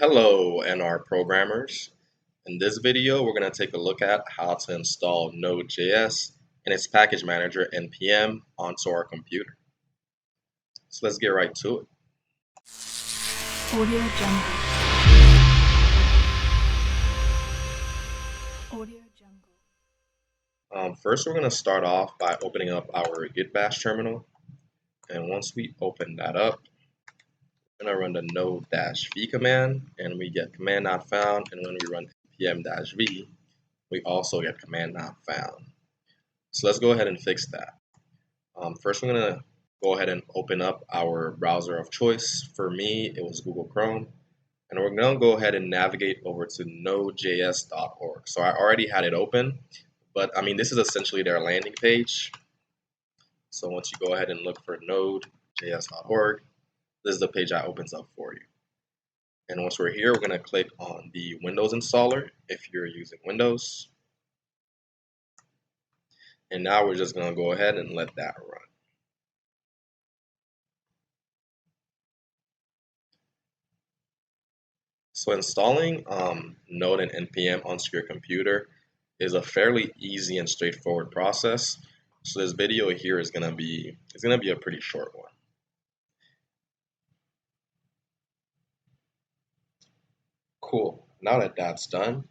Hello, NR programmers. In this video, we're going to take a look at how to install node.js and its package manager npm onto our computer. So let's get right to it. Audio Jungle. Audio Jungle. First, we're going to start off by opening up our git bash terminal. And once we open that up, we're going to run the node-v command, and we get command not found. And when we run npm-v, we also get command not found. So let's go ahead and fix that. First, we're going to go ahead and open up our browser of choice. For me, it was Google Chrome. And we're going to go ahead and navigate over to node.js.org. So I already had it open, but this is essentially their landing page. So once you go ahead and look for node.js.org, this is the page that opens up for you. And once we're here, we're going to click on the Windows installer if you're using Windows. And now we're just going to go ahead and let that run. So installing Node and npm onto your computer is a fairly easy and straightforward process. So this video here is going to be a pretty short one. Cool. Now that that's done,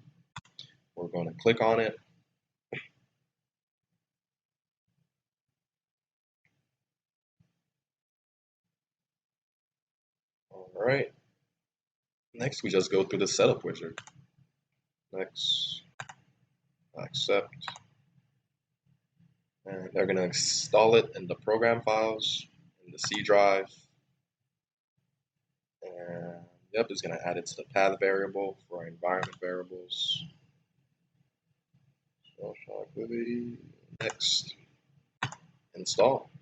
we're going to click on it. All right. Next, we just go through the setup wizard. Next, accept. And they're going to install it in the program files, in the C drive. And yep, it's going to add it to the path variable for our environment variables. Social activity. Next, install.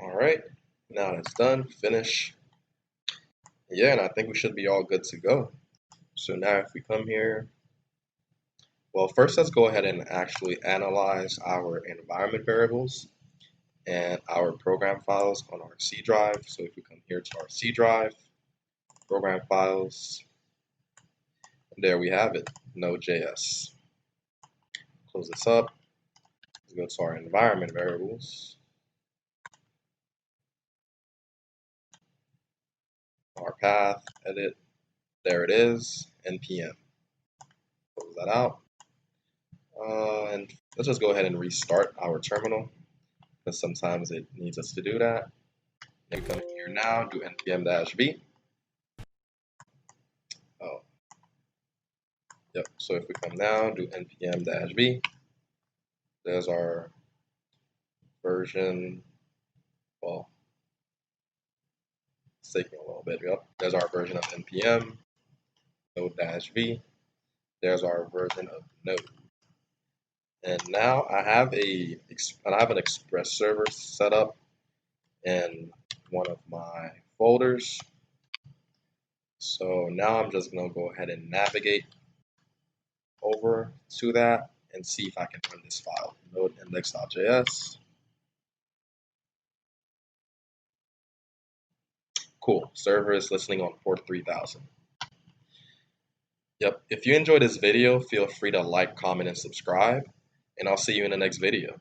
All right, now that's done, finish. Yeah, and I think we should be all good to go. So now if we come here, well, first let's go ahead and actually analyze our environment variables and our program files on our C drive. So if we come here to our C drive, program files, and there we have it, Node.js. Close this up, let's go to our environment variables. Our path, edit, there it is, npm. Close that out. And let's just go ahead and restart our terminal, because sometimes it needs us to do that. And come here now, do npm-v. Oh, yep. So if we come down, do npm-v. There's our version. Well, it's taking a little bit. Yep. There's our version of npm node-v. There's our version of node. And now I have an Express server set up in one of my folders. So now I'm just going to go ahead and navigate over to that and see if I can run this file, node index.js. Cool, server is listening on port 3000. Yep, if you enjoyed this video, feel free to like, comment, and subscribe, and I'll see you in the next video.